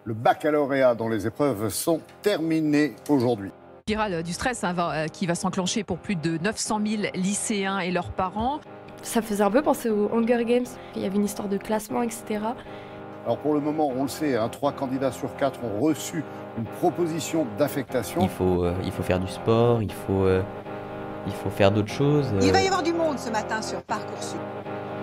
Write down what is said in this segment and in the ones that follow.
le baccalauréat dont les épreuves sont terminées aujourd'hui. Spirale du stress qui va s'enclencher pour plus de 900 000 lycéens et leurs parents. Ça faisait un peu penser aux Hunger Games. Il y avait une histoire de classement, etc. Alors pour le moment, on le sait, 3 candidats sur 4 ont reçu une proposition d'affectation. Il faut faire du sport, il faut faire d'autres choses. Il va y avoir du monde ce matin sur Parcoursup.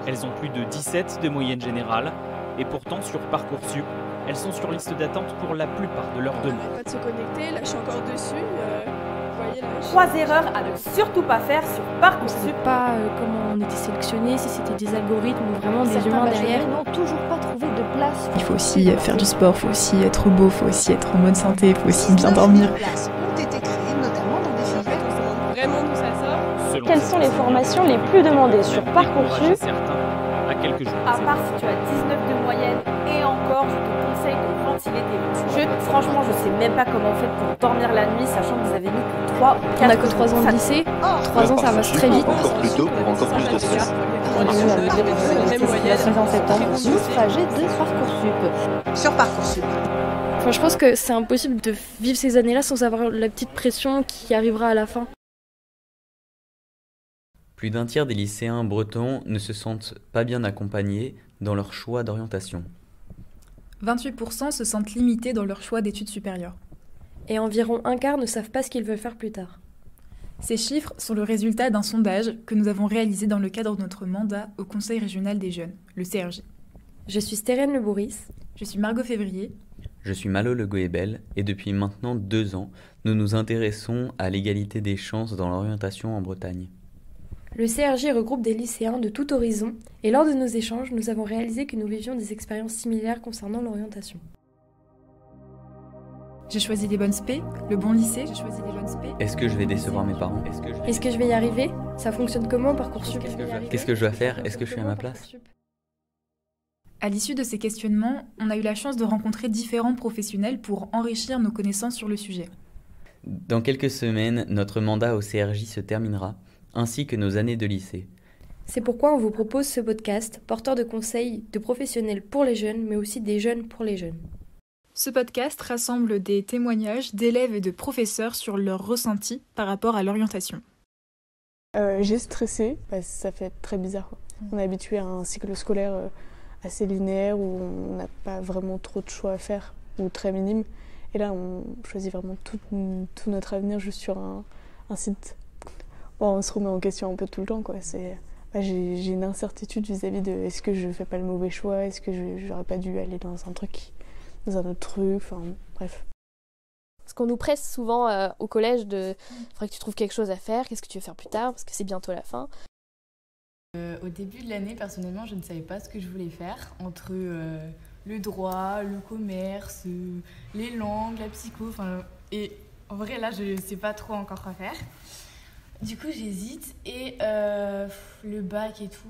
Elles ont plus de 17 de moyenne générale et pourtant sur Parcoursup, elles sont sur liste d'attente pour la plupart de leurs demandes. On n'arrête pas de se connecter, là je suis encore dessus. Vous voyez, là, 3 erreurs à ne surtout pas faire sur Parcoursup. On ne savait pas comment on était sélectionné, si c'était des algorithmes ou vraiment des humains derrière. N'ont toujours pas trouvé de place. Il faut aussi faire du sport, il faut aussi être beau, il faut aussi être en bonne santé, il faut aussi bien dormir. Les places ont été créées, notamment dans des filières. on se demande vraiment d'où ça sort. Quelles sont les formations les plus demandées sur Parcoursup? À quelques jours. À part si tu as 19 de moyenne et encore, je te conseille de ventiler tes luttes. Franchement, je sais même pas comment on fait pour dormir la nuit, sachant que vous avez mis que 3 ou 4 On n'a que 3 ans de lycée. 3 ans, ça va très vite. Encore plus tôt pour encore plus de stress. En septembre, le trajet de Parcoursup. Sur Parcoursup. Enfin, je pense que c'est impossible de vivre ces années-là sans avoir la petite pression qui arrivera à la fin. Plus d'un tiers des lycéens bretons ne se sentent pas bien accompagnés dans leur choix d'orientation. 28% se sentent limités dans leur choix d'études supérieures. Et environ un quart ne savent pas ce qu'ils veulent faire plus tard. Ces chiffres sont le résultat d'un sondage que nous avons réalisé dans le cadre de notre mandat au Conseil régional des jeunes, le CRJ. Je suis Stérène Le Bourris. Je suis Margot Février. Je suis Malo Le Goébel et depuis maintenant 2 ans, nous nous intéressons à l'égalité des chances dans l'orientation en Bretagne. Le CRJ regroupe des lycéens de tout horizon et lors de nos échanges, nous avons réalisé que nous vivions des expériences similaires concernant l'orientation. J'ai choisi les bonnes spé, le bon lycée. Est-ce que je vais décevoir mes parents? Est-ce que je vais y arriver? Ça fonctionne comment Parcoursup? Qu'est-ce que je dois faire? Est-ce que je suis à ma place? À l'issue de ces questionnements, on a eu la chance de rencontrer différents professionnels pour enrichir nos connaissances sur le sujet. Dans quelques semaines, notre mandat au CRJ se terminera, ainsi que nos années de lycée. C'est pourquoi on vous propose ce podcast, porteur de conseils de professionnels pour les jeunes, mais aussi des jeunes pour les jeunes. Ce podcast rassemble des témoignages d'élèves et de professeurs sur leurs ressentis par rapport à l'orientation. J'ai stressé, parce que ça fait très bizarre. On est habitué à un cycle scolaire assez linéaire où on n'a pas vraiment trop de choix à faire, ou très minime. Et là, on choisit vraiment tout notre avenir juste sur un site. Bon, on se remet en question un peu tout le temps, quoi. J'ai une incertitude vis-à-vis de est-ce que je fais pas le mauvais choix, est-ce que j'aurais pas dû aller dans un autre truc, enfin bref. Parce qu'on nous presse souvent au collège de faudrait que tu trouves quelque chose à faire, qu'est-ce que tu veux faire plus tard, parce que c'est bientôt la fin. Au début de l'année, personnellement, je ne savais pas ce que je voulais faire entre le droit, le commerce, les langues, la psycho, et en vrai là je sais pas trop encore quoi faire. Du coup j'hésite et le bac et tout,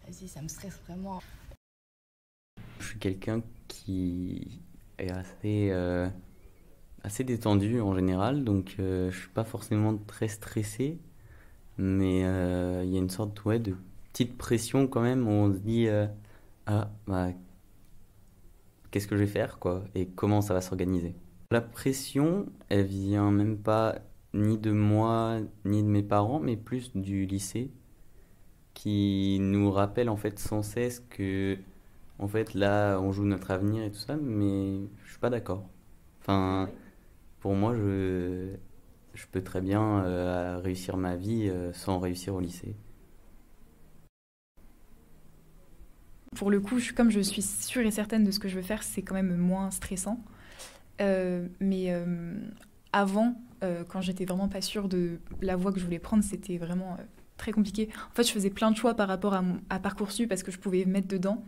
vas-y ça me stresse vraiment. Je suis quelqu'un qui est assez détendu en général, donc je suis pas forcément très stressé, mais il y a une sorte de petite pression quand même où on se dit qu'est-ce que je vais faire quoi, et comment ça va s'organiser. La pression, elle vient même pas ni de moi ni de mes parents, mais plus du lycée qui nous rappelle en fait sans cesse que en fait là on joue notre avenir et tout ça, mais je suis pas d'accord. Enfin, pour moi je peux très bien réussir ma vie sans réussir au lycée. Pour le coup, comme je suis sûre et certaine de ce que je veux faire, c'est quand même moins stressant. Mais avant, quand j'étais vraiment pas sûre de la voie que je voulais prendre, c'était vraiment très compliqué. En fait, je faisais plein de choix par rapport à Parcoursup parce que je pouvais me mettre dedans.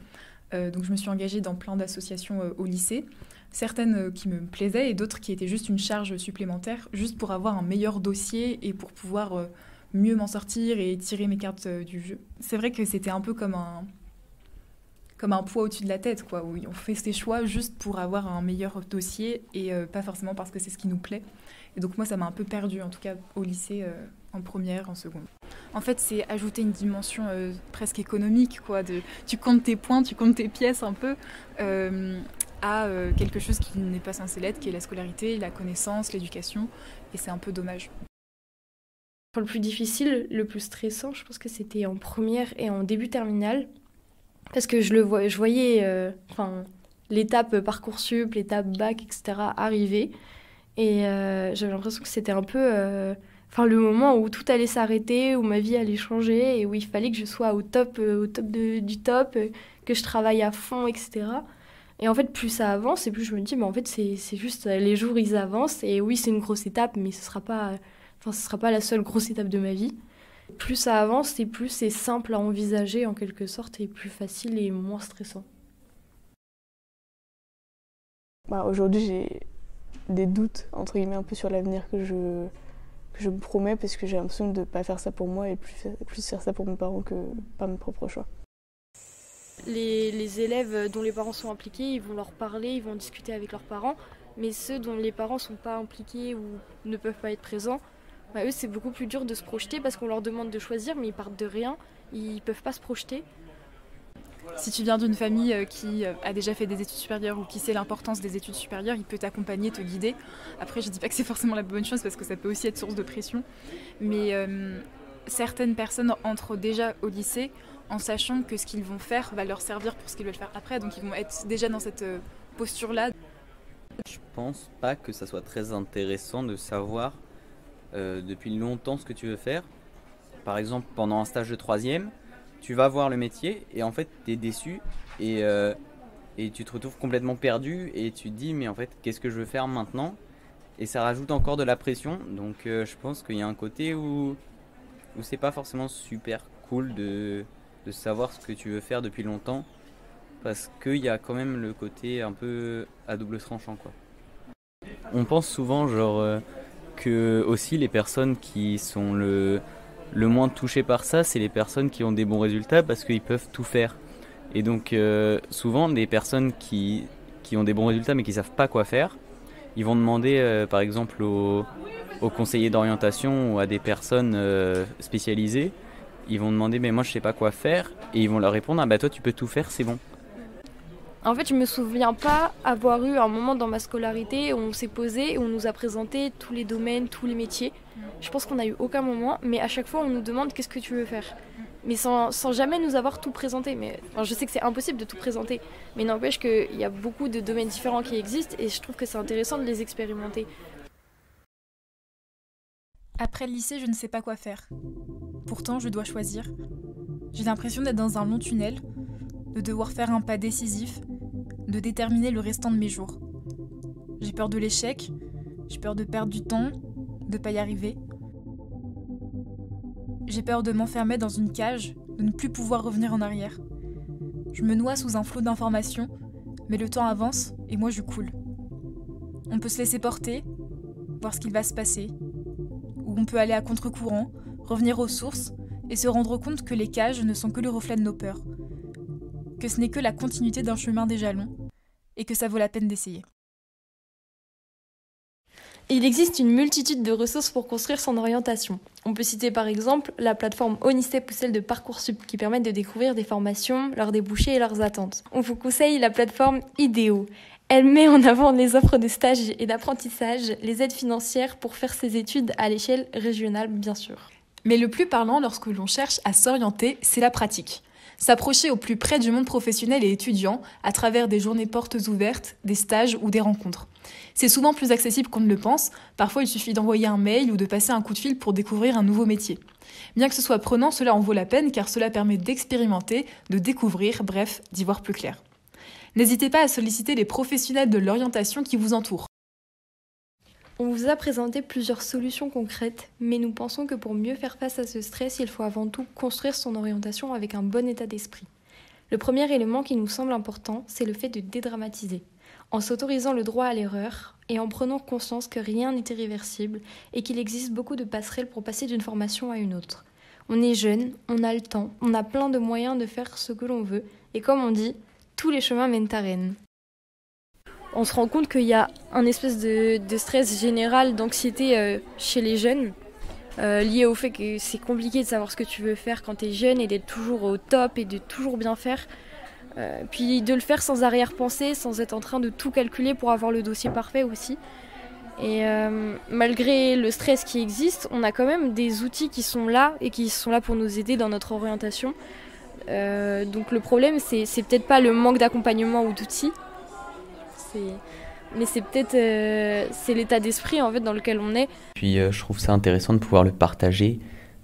Donc je me suis engagée dans plein d'associations au lycée. Certaines qui me plaisaient et d'autres qui étaient juste une charge supplémentaire, juste pour avoir un meilleur dossier et pour pouvoir mieux m'en sortir et tirer mes cartes du jeu. C'est vrai que c'était un peu comme un poids au-dessus de la tête, quoi, où on fait ses choix juste pour avoir un meilleur dossier et pas forcément parce que c'est ce qui nous plaît. Et donc moi, ça m'a un peu perdue, en tout cas au lycée, en première, en seconde. En fait, c'est ajouter une dimension presque économique, quoi. Tu comptes tes points, tu comptes tes pièces un peu. à quelque chose qui n'est pas censé l'être, qui est la scolarité, la connaissance, l'éducation, et c'est un peu dommage. Le plus difficile, le plus stressant, je pense que c'était en première et en début terminale, parce que je voyais l'étape Parcoursup, l'étape bac, etc. arriver, et j'avais l'impression que c'était un peu le moment où tout allait s'arrêter, où ma vie allait changer, et où il fallait que je sois au top du top, que je travaille à fond, etc. Et en fait, plus ça avance, et plus je me dis, en fait, c'est juste, les jours, ils avancent, et oui, c'est une grosse étape, mais ce sera pas la seule grosse étape de ma vie. Plus ça avance, et plus c'est simple à envisager, en quelque sorte, et plus facile et moins stressant. Aujourd'hui, j'ai des doutes, entre guillemets, un peu sur l'avenir que je me promets, parce que j'ai l'impression de ne pas faire ça pour moi, et plus faire ça pour mes parents que par mes propres choix. Les élèves dont les parents sont impliqués, ils vont leur parler, ils vont discuter avec leurs parents, mais ceux dont les parents ne sont pas impliqués ou ne peuvent pas être présents, eux c'est beaucoup plus dur de se projeter parce qu'on leur demande de choisir, mais ils partent de rien, ils ne peuvent pas se projeter. Si tu viens d'une famille qui a déjà fait des études supérieures ou qui sait l'importance des études supérieures, il peut t'accompagner, te guider. Après, je ne dis pas que c'est forcément la bonne chose parce que ça peut aussi être source de pression, mais certaines personnes entrent déjà au lycée en sachant que ce qu'ils vont faire va leur servir pour ce qu'ils veulent faire après, donc ils vont être déjà dans cette posture-là. Je pense pas que ça soit très intéressant de savoir depuis longtemps ce que tu veux faire. Par exemple, pendant un stage de 3e, tu vas voir le métier et en fait tu es déçu et tu te retrouves complètement perdu et tu te dis mais en fait qu'est-ce que je veux faire maintenant, et ça rajoute encore de la pression. Donc je pense qu'il y a un côté où c'est pas forcément super cool de savoir ce que tu veux faire depuis longtemps, parce qu'il y a quand même le côté un peu à double tranchant, quoi. On pense souvent que aussi les personnes qui sont le moins touchées par ça, c'est les personnes qui ont des bons résultats parce qu'ils peuvent tout faire. Et donc souvent des personnes qui ont des bons résultats mais qui savent pas quoi faire, ils vont demander par exemple aux conseillers d'orientation ou à des personnes spécialisées, ils vont demander mais moi je sais pas quoi faire, et ils vont leur répondre toi tu peux tout faire, c'est bon. En fait, je me souviens pas avoir eu un moment dans ma scolarité où on s'est posé et où on nous a présenté tous les domaines, tous les métiers. Je pense qu'on n'a eu aucun moment, mais à chaque fois on nous demande qu'est-ce que tu veux faire. Mais sans jamais nous avoir tout présenté. Je sais que c'est impossible de tout présenter, mais n'empêche qu'il y a beaucoup de domaines différents qui existent et je trouve que c'est intéressant de les expérimenter. Après le lycée, je ne sais pas quoi faire. Pourtant, je dois choisir. J'ai l'impression d'être dans un long tunnel, de devoir faire un pas décisif, de déterminer le restant de mes jours. J'ai peur de l'échec, j'ai peur de perdre du temps, de ne pas y arriver. J'ai peur de m'enfermer dans une cage, de ne plus pouvoir revenir en arrière. Je me noie sous un flot d'informations, mais le temps avance et moi je coule. On peut se laisser porter, voir ce qu'il va se passer, ou on peut aller à contre-courant, revenir aux sources et se rendre compte que les cages ne sont que le reflet de nos peurs, que ce n'est que la continuité d'un chemin déjà long, et que ça vaut la peine d'essayer. Il existe une multitude de ressources pour construire son orientation. On peut citer par exemple la plateforme Onistep ou celle de Parcoursup qui permettent de découvrir des formations, leurs débouchés et leurs attentes. On vous conseille la plateforme IDEO. Elle met en avant les offres de stage et d'apprentissage, les aides financières pour faire ses études à l'échelle régionale, bien sûr. Mais le plus parlant lorsque l'on cherche à s'orienter, c'est la pratique. S'approcher au plus près du monde professionnel et étudiant à travers des journées portes ouvertes, des stages ou des rencontres. C'est souvent plus accessible qu'on ne le pense. Parfois, il suffit d'envoyer un mail ou de passer un coup de fil pour découvrir un nouveau métier. Bien que ce soit prenant, cela en vaut la peine car cela permet d'expérimenter, de découvrir, bref, d'y voir plus clair. N'hésitez pas à solliciter les professionnels de l'orientation qui vous entourent. On vous a présenté plusieurs solutions concrètes, mais nous pensons que pour mieux faire face à ce stress, il faut avant tout construire son orientation avec un bon état d'esprit. Le premier élément qui nous semble important, c'est le fait de dédramatiser, en s'autorisant le droit à l'erreur et en prenant conscience que rien n'est irréversible et qu'il existe beaucoup de passerelles pour passer d'une formation à une autre. On est jeune, on a le temps, on a plein de moyens de faire ce que l'on veut, et comme on dit, tous les chemins mènent à Rennes. On se rend compte qu'il y a un espèce de stress général, d'anxiété chez les jeunes, lié au fait que c'est compliqué de savoir ce que tu veux faire quand tu es jeune et d'être toujours au top et de toujours bien faire. Puis de le faire sans arrière-pensée, sans être en train de tout calculer pour avoir le dossier parfait aussi. Et malgré le stress qui existe, on a quand même des outils qui sont là et qui sont là pour nous aider dans notre orientation. Donc le problème, c'est peut-être pas le manque d'accompagnement ou d'outils, mais c'est peut-être c'est l'état d'esprit en fait dans lequel on est. Puis je trouve ça intéressant de pouvoir le partager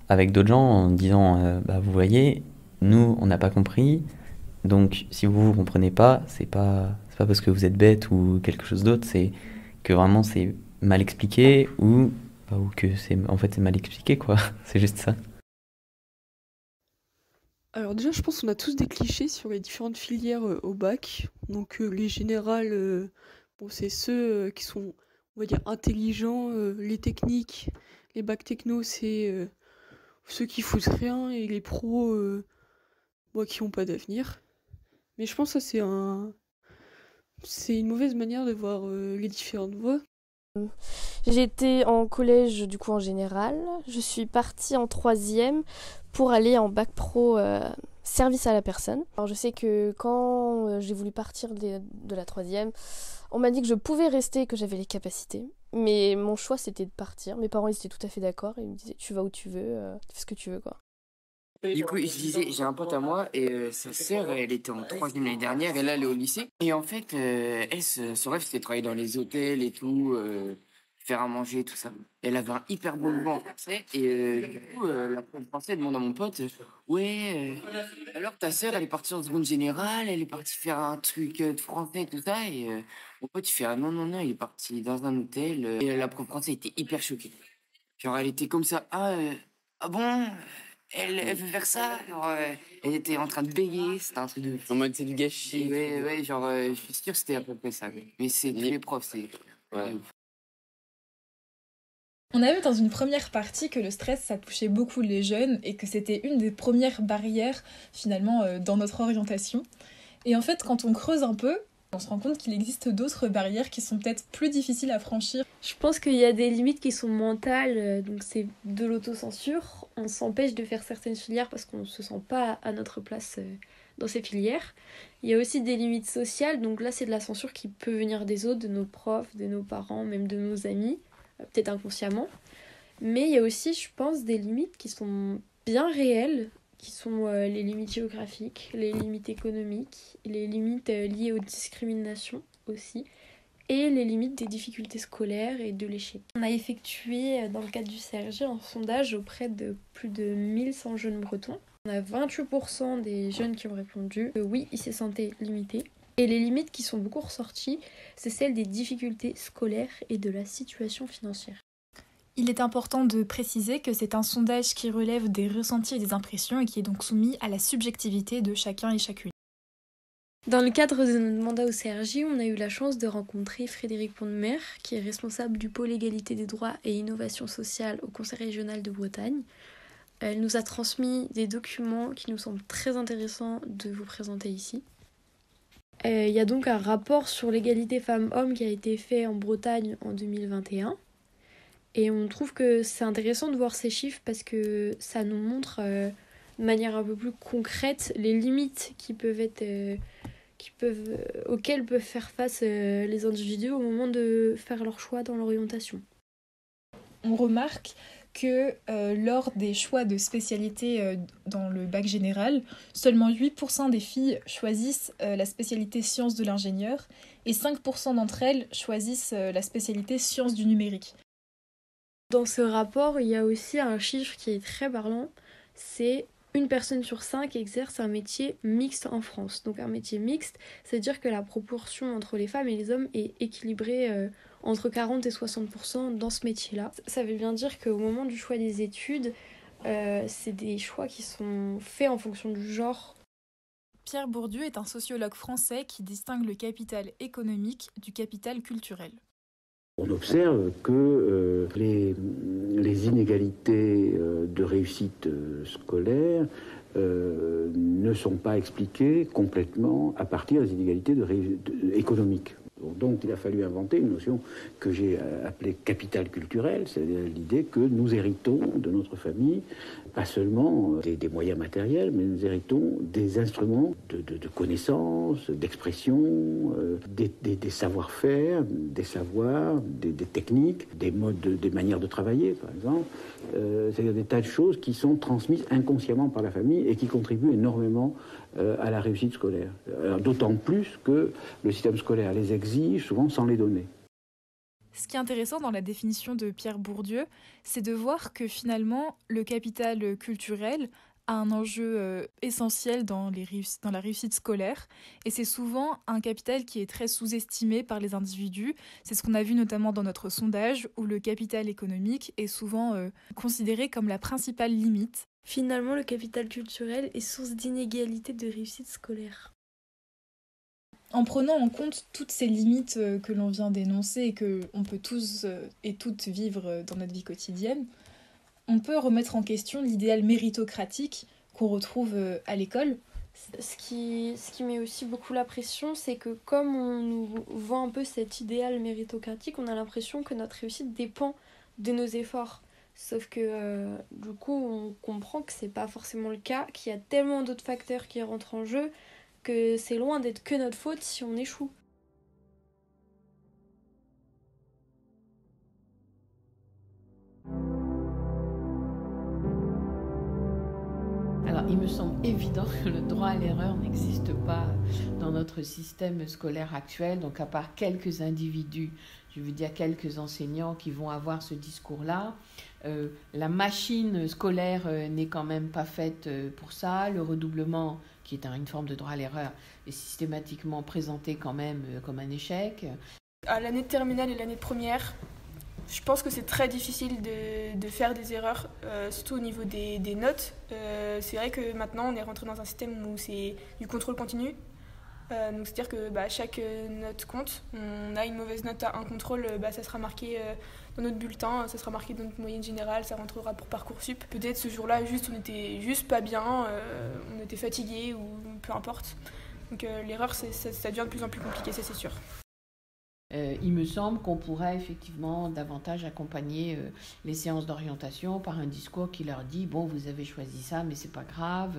avec d'autres gens en disant vous voyez, nous on n'a pas compris, donc si vous comprenez pas, c'est pas parce que vous êtes bête ou quelque chose d'autre, c'est que vraiment c'est mal expliqué ou que c'est mal expliqué quoi. C'est juste ça. Alors déjà, je pense qu'on a tous des clichés sur les différentes filières au bac. Donc les générales, c'est ceux qui sont, on va dire, intelligents. Les techniques, les bacs techno, c'est ceux qui foutent rien. Et les pros, qui n'ont pas d'avenir. Mais je pense que ça, c'est une mauvaise manière de voir les différentes voies. J'étais en collège du coup en général. Je suis partie en 3e pour aller en bac pro service à la personne. Alors je sais que quand j'ai voulu partir de la 3e, on m'a dit que je pouvais rester, que j'avais les capacités. Mais mon choix c'était de partir. Mes parents ils étaient tout à fait d'accord. Ils me disaient tu vas où tu veux, tu fais ce que tu veux quoi. Du coup, je disais, j'ai un pote à moi et sa sœur, elle était en 3e l'année dernière et là, elle est au lycée. Et en fait, elle, son rêve, c'était de travailler dans les hôtels et tout, faire à manger, tout ça. Elle avait un hyper bon niveau en français et du coup, la prof de français demande à mon pote, alors ta sœur, elle est partie en seconde générale, elle est partie faire un truc de français et tout ça. Et mon pote, il fait, ah non, il est parti dans un hôtel. Et la prof de français était hyper choquée. Genre, elle était comme ça, ah bon elle veut faire ça, genre, elle était en train de bégayer, c'était un truc de... En mode c'est du gâchis. Ouais, genre, je suis sûr que c'était à peu près ça. Mais c'est tous les profs, c'est... Ouais. On a vu dans une première partie que le stress, ça touchait beaucoup les jeunes et que c'était une des premières barrières, finalement, dans notre orientation. Et en fait, quand on creuse un peu, on se rend compte qu'il existe d'autres barrières qui sont peut-être plus difficiles à franchir. Je pense qu'il y a des limites qui sont mentales, donc c'est de l'autocensure. On s'empêche de faire certaines filières parce qu'on ne se sent pas à notre place dans ces filières. Il y a aussi des limites sociales, donc là c'est de la censure qui peut venir des autres, de nos profs, de nos parents, même de nos amis, peut-être inconsciemment. Mais il y a aussi, je pense, des limites qui sont bien réelles, qui sont les limites géographiques, les limites économiques, les limites liées aux discriminations aussi, et les limites des difficultés scolaires et de l'échec. On a effectué, dans le cadre du CRG, un sondage auprès de plus de 1100 jeunes bretons. On a 28% des jeunes qui ont répondu que oui, ils se sentaient limités. Et les limites qui sont beaucoup ressorties, c'est celles des difficultés scolaires et de la situation financière. Il est important de préciser que c'est un sondage qui relève des ressentis et des impressions et qui est donc soumis à la subjectivité de chacun et chacune. Dans le cadre de notre mandat au CRJ, on a eu la chance de rencontrer Frédéric Pont-de-Mer, qui est responsable du pôle égalité des droits et innovation sociale au Conseil régional de Bretagne. Elle nous a transmis des documents qui nous semblent très intéressants de vous présenter ici. Il y a donc un rapport sur l'égalité femmes-hommes qui a été fait en Bretagne en 2021. Et on trouve que c'est intéressant de voir ces chiffres parce que ça nous montre de manière un peu plus concrète les limites auxquelles peuvent faire face les individus au moment de faire leur choix dans l'orientation. On remarque que lors des choix de spécialité dans le bac général, seulement 8% des filles choisissent la spécialité sciences de l'ingénieur et 5% d'entre elles choisissent la spécialité sciences du numérique. Dans ce rapport, il y a aussi un chiffre qui est très parlant, c'est 1 personne sur 5 exerce un métier mixte en France. Donc un métier mixte, c'est-à-dire que la proportion entre les femmes et les hommes est équilibrée entre 40 et 60% dans ce métier-là. Ça veut bien dire qu'au moment du choix des études, c'est des choix qui sont faits en fonction du genre. Pierre Bourdieu est un sociologue français qui distingue le capital économique du capital culturel. On observe que les inégalités de réussite scolaire ne sont pas expliquées complètement à partir des inégalités économiques. Donc il a fallu inventer une notion que j'ai appelée capital culturel, c'est-à-dire l'idée que nous héritons de notre famille, pas seulement des moyens matériels, mais nous héritons des instruments de connaissance, d'expression, des savoir-faire, des savoirs, des techniques, des modes, des manières de travailler, par exemple. C'est-à-dire des tas de choses qui sont transmises inconsciemment par la famille et qui contribuent énormément à la réussite scolaire. D'autant plus que le système scolaire les exige souvent sans les donner. Ce qui est intéressant dans la définition de Pierre Bourdieu, c'est de voir que finalement, le capital culturel a un enjeu essentiel dans la réussite scolaire. Et c'est souvent un capital qui est très sous-estimé par les individus. C'est ce qu'on a vu notamment dans notre sondage, où le capital économique est souvent considéré comme la principale limite. Finalement, le capital culturel est source d'inégalité de réussite scolaire. En prenant en compte toutes ces limites que l'on vient d'énoncer et qu'on peut tous et toutes vivre dans notre vie quotidienne, on peut remettre en question l'idéal méritocratique qu'on retrouve à l'école. Ce qui met aussi beaucoup la pression, c'est que comme on nous vend un peu cet idéal méritocratique, on a l'impression que notre réussite dépend de nos efforts. Sauf que du coup, on comprend que c'est pas forcément le cas, qu'il y a tellement d'autres facteurs qui rentrent en jeu, que c'est loin d'être que notre faute si on échoue. Alors, il me semble évident que le droit à l'erreur n'existe pas dans notre système scolaire actuel, donc à part quelques individus, je veux dire quelques enseignants qui vont avoir ce discours-là. La machine scolaire n'est quand même pas faite pour ça. Le redoublement, qui est une forme de droit à l'erreur, est systématiquement présenté quand même comme un échec. À l'année de terminale et l'année de première, je pense que c'est très difficile de faire des erreurs, surtout au niveau des notes. C'est vrai que maintenant, on est rentré dans un système où c'est du contrôle continu. Donc c'est-à-dire que chaque note compte. On a une mauvaise note à un contrôle, ça sera marqué dans notre bulletin, ça sera marqué dans notre moyenne générale, ça rentrera pour Parcoursup. Peut-être ce jour-là, on était juste pas bien, on était fatigué ou peu importe. Donc l'erreur, ça devient de plus en plus compliqué, ça c'est sûr. Il me semble qu'on pourrait effectivement davantage accompagner les séances d'orientation par un discours qui leur dit « Bon, vous avez choisi ça, mais c'est pas grave ».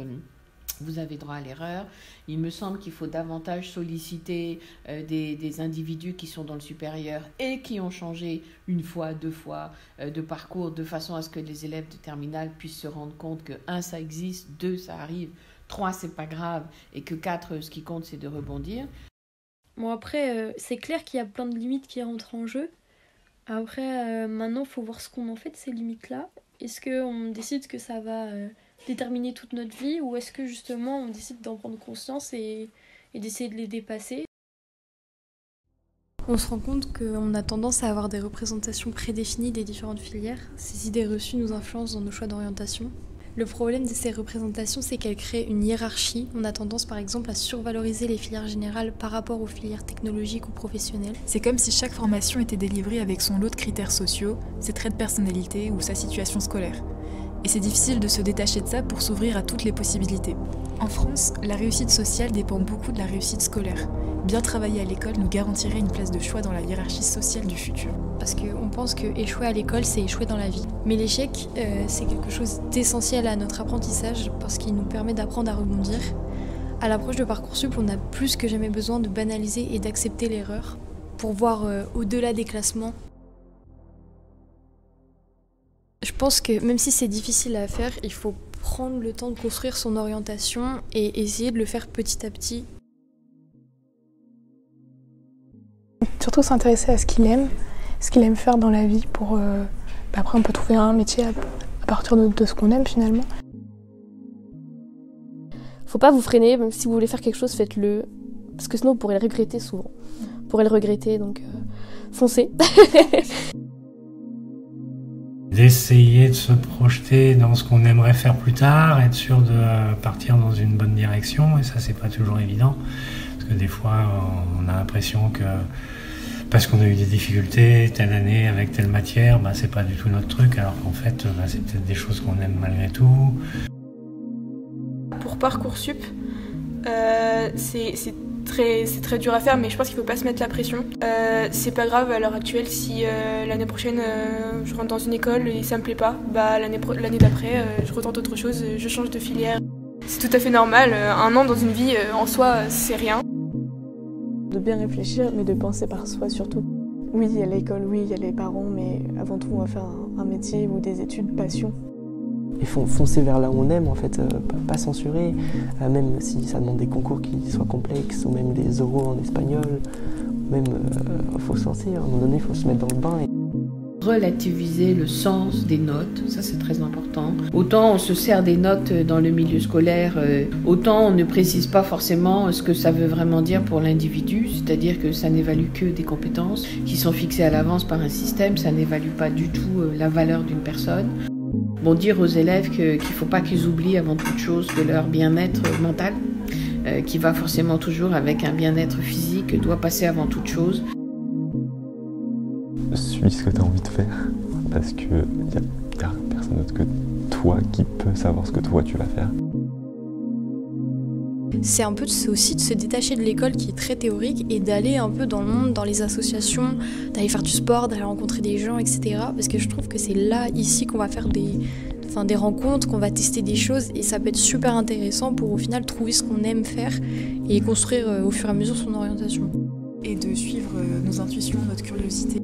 Vous avez droit à l'erreur. Il me semble qu'il faut davantage solliciter des individus qui sont dans le supérieur et qui ont changé une fois, deux fois de parcours, de façon à ce que les élèves de terminale puissent se rendre compte que 1, ça existe, 2, ça arrive, 3, c'est pas grave, et que 4, ce qui compte, c'est de rebondir. Bon, après, c'est clair qu'il y a plein de limites qui rentrent en jeu. Après, maintenant, il faut voir ce qu'on en fait de ces limites-là. Est-ce qu'on décide que ça va déterminer toute notre vie, ou est-ce que justement on décide d'en prendre conscience et d'essayer de les dépasser? On se rend compte qu'on a tendance à avoir des représentations prédéfinies des différentes filières. Ces idées reçues nous influencent dans nos choix d'orientation. Le problème de ces représentations, c'est qu'elles créent une hiérarchie. On a tendance par exemple à survaloriser les filières générales par rapport aux filières technologiques ou professionnelles. C'est comme si chaque formation était délivrée avec son lot de critères sociaux, ses traits de personnalité ou sa situation scolaire. Et c'est difficile de se détacher de ça pour s'ouvrir à toutes les possibilités. En France, la réussite sociale dépend beaucoup de la réussite scolaire. Bien travailler à l'école nous garantirait une place de choix dans la hiérarchie sociale du futur. Parce qu'on pense que échouer à l'école, c'est échouer dans la vie. Mais l'échec, c'est quelque chose d'essentiel à notre apprentissage parce qu'il nous permet d'apprendre à rebondir. À l'approche de Parcoursup, on a plus que jamais besoin de banaliser et d'accepter l'erreur pour voir au-delà des classements. Je pense que même si c'est difficile à faire, il faut prendre le temps de construire son orientation et essayer de le faire petit à petit. Surtout s'intéresser à ce qu'il aime faire dans la vie pour... après on peut trouver un métier à partir de ce qu'on aime finalement. Faut pas vous freiner, même si vous voulez faire quelque chose, faites-le. Parce que sinon vous pourrez le regretter souvent. Vous pourrez le regretter, donc foncez. D'essayer de se projeter dans ce qu'on aimerait faire plus tard, être sûr de partir dans une bonne direction, et ça c'est pas toujours évident, parce que des fois on a l'impression que parce qu'on a eu des difficultés telle année avec telle matière, c'est pas du tout notre truc, alors qu'en fait c'est peut-être des choses qu'on aime malgré tout. Pour Parcoursup, c'est c'est très dur à faire, mais je pense qu'il faut pas se mettre la pression. C'est pas grave à l'heure actuelle si l'année prochaine je rentre dans une école et ça me plaît pas. L'année d'après, je retente autre chose, je change de filière. C'est tout à fait normal. Un an dans une vie, en soi, c'est rien. De bien réfléchir, mais de penser par soi surtout. Oui, il y a l'école, oui, il y a les parents, mais avant tout, on va faire un métier ou des études passion. Et foncer vers là où on aime, en fait, pas censurer, même si ça demande des concours qui soient complexes, ou même des oraux en espagnol, même, faut se lancer, à un moment donné, il faut se mettre dans le bain. Relativiser le sens des notes, ça c'est très important. Autant on se sert des notes dans le milieu scolaire, autant on ne précise pas forcément ce que ça veut vraiment dire pour l'individu, c'est-à-dire que ça n'évalue que des compétences qui sont fixées à l'avance par un système, ça n'évalue pas du tout la valeur d'une personne. Bon, dire aux élèves qu'il ne faut pas qu'ils oublient avant toute chose que leur bien-être mental, qui va forcément toujours avec un bien-être physique, doit passer avant toute chose. Suis ce que tu as envie de faire, parce qu'il n'y a personne d'autre que toi qui peut savoir ce que toi tu vas faire. C'est aussi de se détacher de l'école qui est très théorique et d'aller un peu dans le monde, dans les associations, d'aller faire du sport, d'aller rencontrer des gens, etc. Parce que je trouve que c'est là, ici, qu'on va faire des rencontres, qu'on va tester des choses et ça peut être super intéressant pour au final trouver ce qu'on aime faire et construire au fur et à mesure son orientation. Et de suivre nos intuitions, notre curiosité.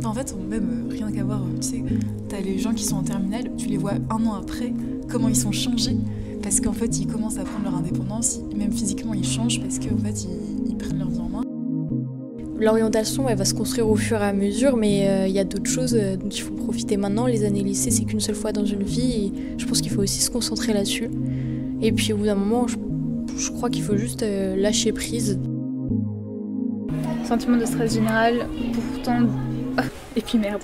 En fait, même rien qu'à voir, tu sais, t'as les gens qui sont en terminale, tu les vois un an après, comment ils sont changés, parce qu'en fait, ils commencent à prendre leur indépendance, même physiquement, ils changent parce qu'en fait, ils prennent leur vie en main. L'orientation, elle va se construire au fur et à mesure, mais il y a d'autres choses dont il faut profiter maintenant. Les années lycée, c'est qu'une seule fois dans une vie, et je pense qu'il faut aussi se concentrer là-dessus. Et puis, au bout d'un moment, je crois qu'il faut juste lâcher prise. Sentiment de stress général, pourtant... Et puis merde.